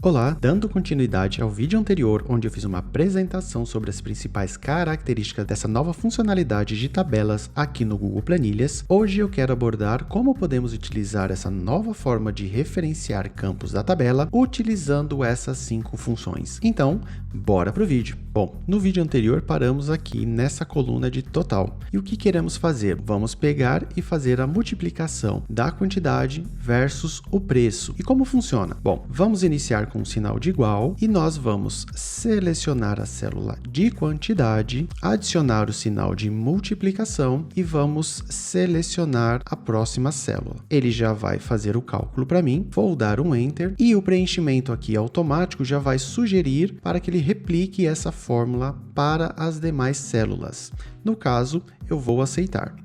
Olá, dando continuidade ao vídeo anterior, onde eu fiz uma apresentação sobre as principais características dessa nova funcionalidade de tabelas aqui no Google Planilhas, hoje eu quero abordar como podemos utilizar essa nova forma de referenciar campos da tabela utilizando essas 5 funções. Então, bora para o vídeo. Bom, no vídeo anterior paramos aqui nessa coluna de total. E o que queremos fazer? Vamos pegar e fazer a multiplicação da quantidade versus o preço. E como funciona? Bom, vamos iniciar com um sinal de igual e nós vamos selecionar a célula de quantidade, adicionar o sinal de multiplicação e vamos selecionar a próxima célula. Ele já vai fazer o cálculo para mim, vou dar um Enter e o preenchimento aqui automático já vai sugerir para que ele replique essa fórmula para as demais células. No caso, eu vou aceitar.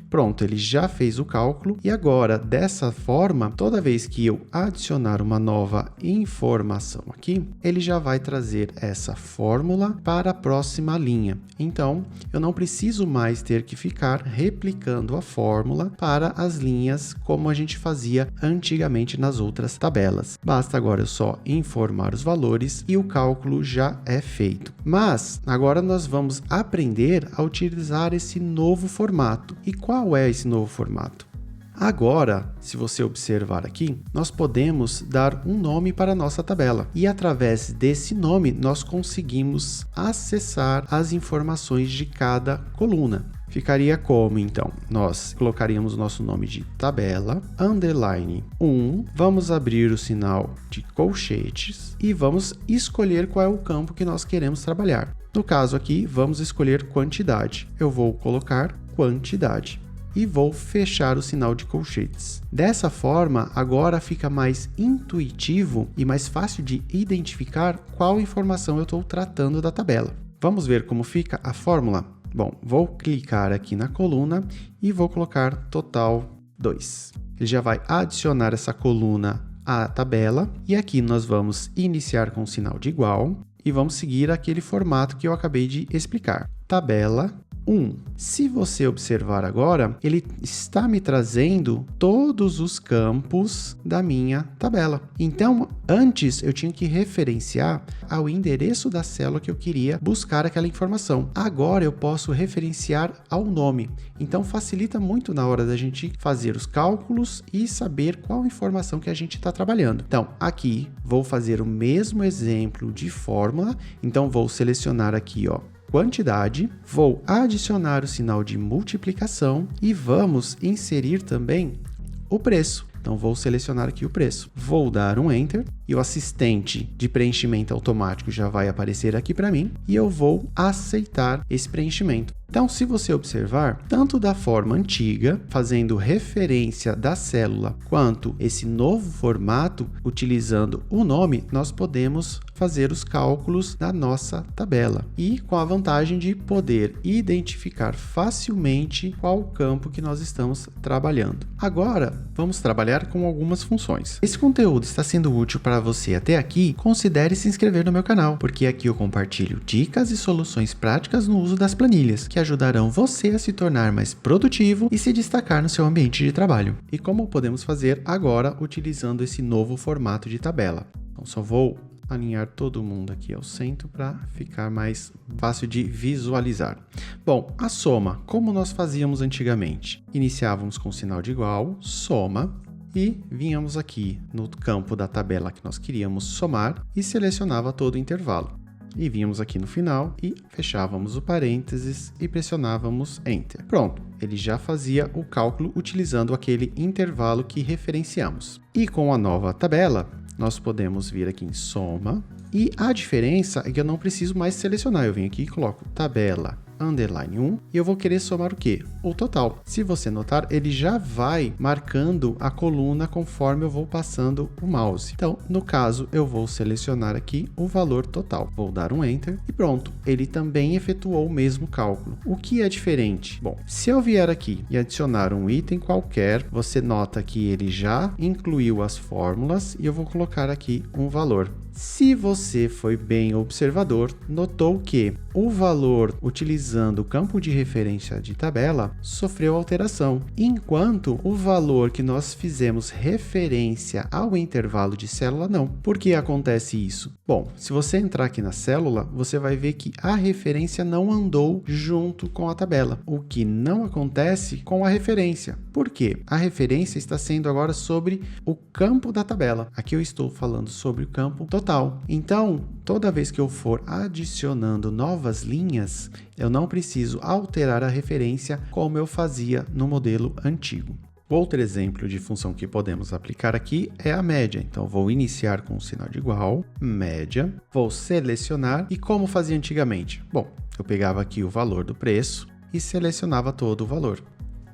Pronto, ele já fez o cálculo e agora, dessa forma, toda vez que eu adicionar uma nova informação aqui, ele já vai trazer essa fórmula para a próxima linha. Então, eu não preciso mais ter que ficar replicando a fórmula para as linhas como a gente fazia antigamente nas outras tabelas. Basta agora eu só informar os valores e o cálculo já é feito. Mas, agora nós vamos aprender a utilizar esse novo formato. E qual é esse novo formato? Agora, se você observar aqui, nós podemos dar um nome para a nossa tabela e através desse nome nós conseguimos acessar as informações de cada coluna. Ficaria como, então? Nós colocaríamos o nosso nome de tabela, underline 1, vamos abrir o sinal de colchetes e vamos escolher qual é o campo que nós queremos trabalhar. No caso aqui, vamos escolher quantidade. Eu vou colocar quantidade e vou fechar o sinal de colchetes. Dessa forma, agora fica mais intuitivo e mais fácil de identificar qual informação eu estou tratando da tabela. Vamos ver como fica a fórmula? Bom, vou clicar aqui na coluna e vou colocar total 2. Ele já vai adicionar essa coluna à tabela e aqui nós vamos iniciar com o sinal de igual e vamos seguir aquele formato que eu acabei de explicar. Tabela 1. Se você observar agora, ele está me trazendo todos os campos da minha tabela. Então, antes eu tinha que referenciar ao endereço da célula que eu queria buscar aquela informação. Agora eu posso referenciar ao nome. Então, facilita muito na hora da gente fazer os cálculos e saber qual informação que a gente está trabalhando. Então, aqui vou fazer o mesmo exemplo de fórmula. Então, vou selecionar aqui, quantidade, vou adicionar o sinal de multiplicação e vamos inserir também o preço. Então, vou selecionar aqui o preço. Vou dar um Enter e o assistente de preenchimento automático já vai aparecer aqui para mim e eu vou aceitar esse preenchimento. Então, se você observar, tanto da forma antiga, fazendo referência da célula, quanto esse novo formato, utilizando o nome, nós podemos fazer os cálculos da nossa tabela. E com a vantagem de poder identificar facilmente qual campo que nós estamos trabalhando. Agora, vamos trabalhar com algumas funções. Esse conteúdo está sendo útil para você até aqui? Considere se inscrever no meu canal, porque aqui eu compartilho dicas e soluções práticas no uso das planilhas, que ajudarão você a se tornar mais produtivo e se destacar no seu ambiente de trabalho. E como podemos fazer agora utilizando esse novo formato de tabela? Então, só vou alinhar todo mundo aqui ao centro para ficar mais fácil de visualizar. Bom, a soma, como nós fazíamos antigamente? Iniciávamos com o sinal de igual, soma, e vínhamos aqui no campo da tabela que nós queríamos somar e selecionava todo o intervalo. E vínhamos aqui no final e fechávamos o parênteses e pressionávamos Enter. Pronto, ele já fazia o cálculo utilizando aquele intervalo que referenciamos. E com a nova tabela, nós podemos vir aqui em soma e a diferença é que eu não preciso mais selecionar. Eu venho aqui e coloco tabela underline 1 e eu vou querer somar o quê? O total. Se você notar, ele já vai marcando a coluna conforme eu vou passando o mouse. Então, no caso, eu vou selecionar aqui o valor total. Vou dar um Enter e pronto. Ele também efetuou o mesmo cálculo. O que é diferente? Bom, se eu vier aqui e adicionar um item qualquer, você nota que ele já incluiu as fórmulas e eu vou colocar aqui um valor. Se você foi bem observador, notou que o valor utilizado utilizando o campo de referência de tabela, sofreu alteração, enquanto o valor que nós fizemos referência ao intervalo de célula não. Por que acontece isso? Bom, se você entrar aqui na célula, você vai ver que a referência não andou junto com a tabela, o que não acontece com a referência. Por quê? A referência está sendo agora sobre o campo da tabela. Aqui eu estou falando sobre o campo total. Então, toda vez que eu for adicionando novas linhas, eu não preciso alterar a referência como eu fazia no modelo antigo. Outro exemplo de função que podemos aplicar aqui é a média. Então, vou iniciar com um sinal de igual, média, vou selecionar e como fazia antigamente? Bom, eu pegava aqui o valor do preço e selecionava todo o valor.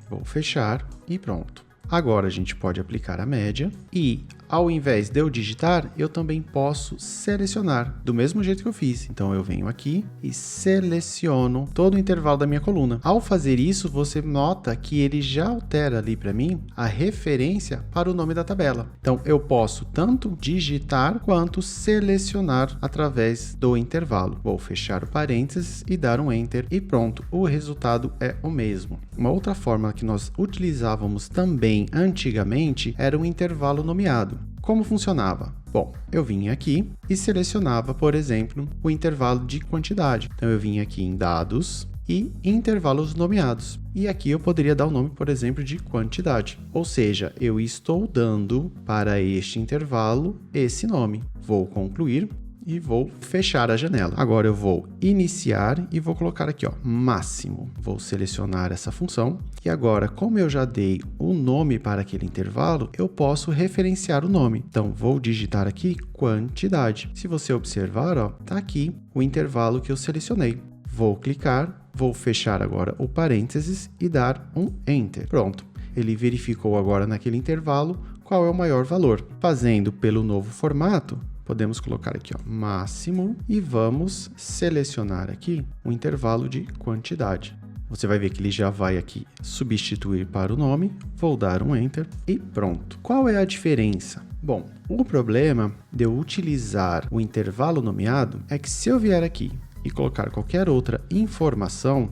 Vou fechar e pronto. Agora a gente pode aplicar a média e, ao invés de eu digitar, eu também posso selecionar, do mesmo jeito que eu fiz. Então, eu venho aqui e seleciono todo o intervalo da minha coluna. Ao fazer isso, você nota que ele já altera ali para mim a referência para o nome da tabela. Então, eu posso tanto digitar quanto selecionar através do intervalo. Vou fechar o parênteses e dar um Enter e pronto, o resultado é o mesmo. Uma outra forma que nós utilizávamos também antigamente era um intervalo nomeado. Como funcionava? Bom, eu vinha aqui e selecionava, por exemplo, o intervalo de quantidade. Então, eu vinha aqui em dados e intervalos nomeados. E aqui eu poderia dar o nome, por exemplo, de quantidade. Ou seja, eu estou dando para este intervalo esse nome. Vou concluir e vou fechar a janela. Agora eu vou iniciar e vou colocar aqui, ó, máximo. Vou selecionar essa função e agora, como eu já dei o nome para aquele intervalo, eu posso referenciar o nome. Então, vou digitar aqui quantidade. Se você observar, ó, tá aqui o intervalo que eu selecionei. Vou clicar, vou fechar agora o parênteses e dar um Enter. Pronto. Ele verificou agora naquele intervalo qual é o maior valor. Fazendo pelo novo formato, podemos colocar aqui, ó, máximo e vamos selecionar aqui o intervalo de quantidade. Você vai ver que ele já vai aqui substituir para o nome, vou dar um Enter e pronto. Qual é a diferença? Bom, o problema de eu utilizar o intervalo nomeado é que se eu vier aqui e colocar qualquer outra informação,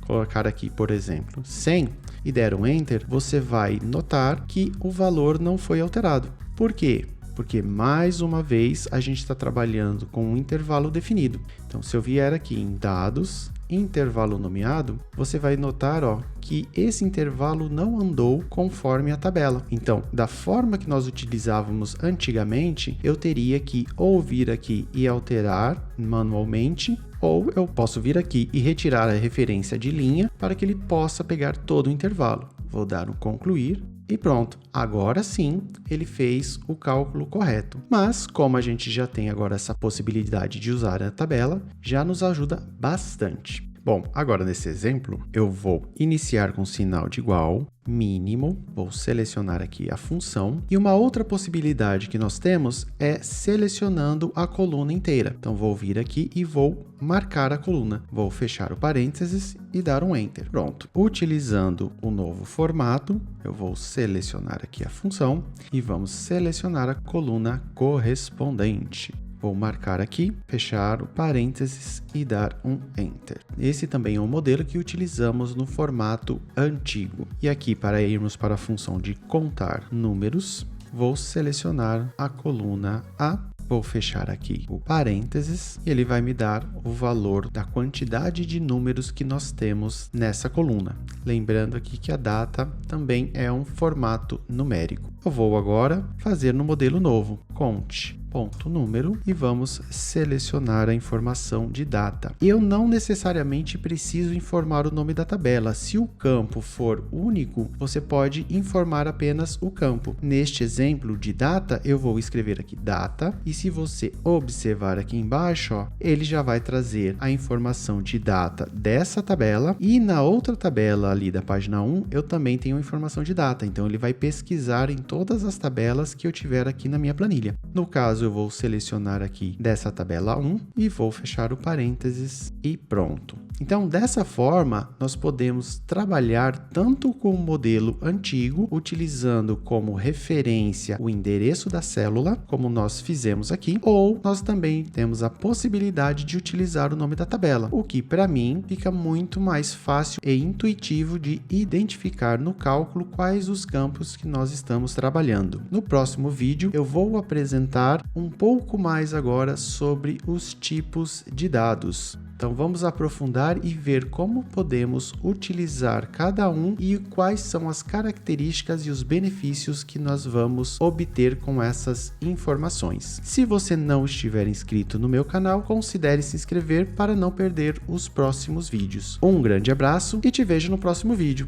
colocar aqui, por exemplo, 100 e der um Enter, você vai notar que o valor não foi alterado. Por quê? Porque, mais uma vez, a gente está trabalhando com um intervalo definido. Então, se eu vier aqui em dados, intervalo nomeado, você vai notar, ó, que esse intervalo não andou conforme a tabela. Então, da forma que nós utilizávamos antigamente, eu teria que ou vir aqui e alterar manualmente, ou eu posso vir aqui e retirar a referência de linha para que ele possa pegar todo o intervalo. Vou dar um concluir. E pronto, agora sim ele fez o cálculo correto. Mas, como a gente já tem agora essa possibilidade de usar a tabela, já nos ajuda bastante. Bom, agora nesse exemplo, eu vou iniciar com sinal de igual, mínimo, vou selecionar aqui a função. E uma outra possibilidade que nós temos é selecionando a coluna inteira. Então, vou vir aqui e vou marcar a coluna. Vou fechar o parênteses e dar um Enter. Pronto. Utilizando o novo formato, eu vou selecionar aqui a função e vamos selecionar a coluna correspondente. Vou marcar aqui, fechar o parênteses e dar um Enter. Esse também é um modelo que utilizamos no formato antigo. E aqui, para irmos para a função de contar números, vou selecionar a coluna A. Vou fechar aqui o parênteses e ele vai me dar o valor da quantidade de números que nós temos nessa coluna. Lembrando aqui que a data também é um formato numérico. Eu vou agora fazer no modelo novo, conte ponto número e vamos selecionar a informação de data. Eu não necessariamente preciso informar o nome da tabela. Se o campo for único, você pode informar apenas o campo. Neste exemplo de data, eu vou escrever aqui data e se você observar aqui embaixo, ó, ele já vai trazer a informação de data dessa tabela e na outra tabela ali da página 1, eu também tenho informação de data. Então, ele vai pesquisar em todas as tabelas que eu tiver aqui na minha planilha. No caso caso, eu vou selecionar aqui dessa tabela 1 e vou fechar o parênteses e pronto. Então, dessa forma, nós podemos trabalhar tanto com o modelo antigo, utilizando como referência o endereço da célula, como nós fizemos aqui, ou nós também temos a possibilidade de utilizar o nome da tabela, o que para mim fica muito mais fácil e intuitivo de identificar no cálculo quais os campos que nós estamos trabalhando. No próximo vídeo, eu vou apresentar um pouco mais agora sobre os tipos de dados. Então vamos aprofundar e ver como podemos utilizar cada um e quais são as características e os benefícios que nós vamos obter com essas informações. Se você não estiver inscrito no meu canal, considere se inscrever para não perder os próximos vídeos. Um grande abraço e te vejo no próximo vídeo.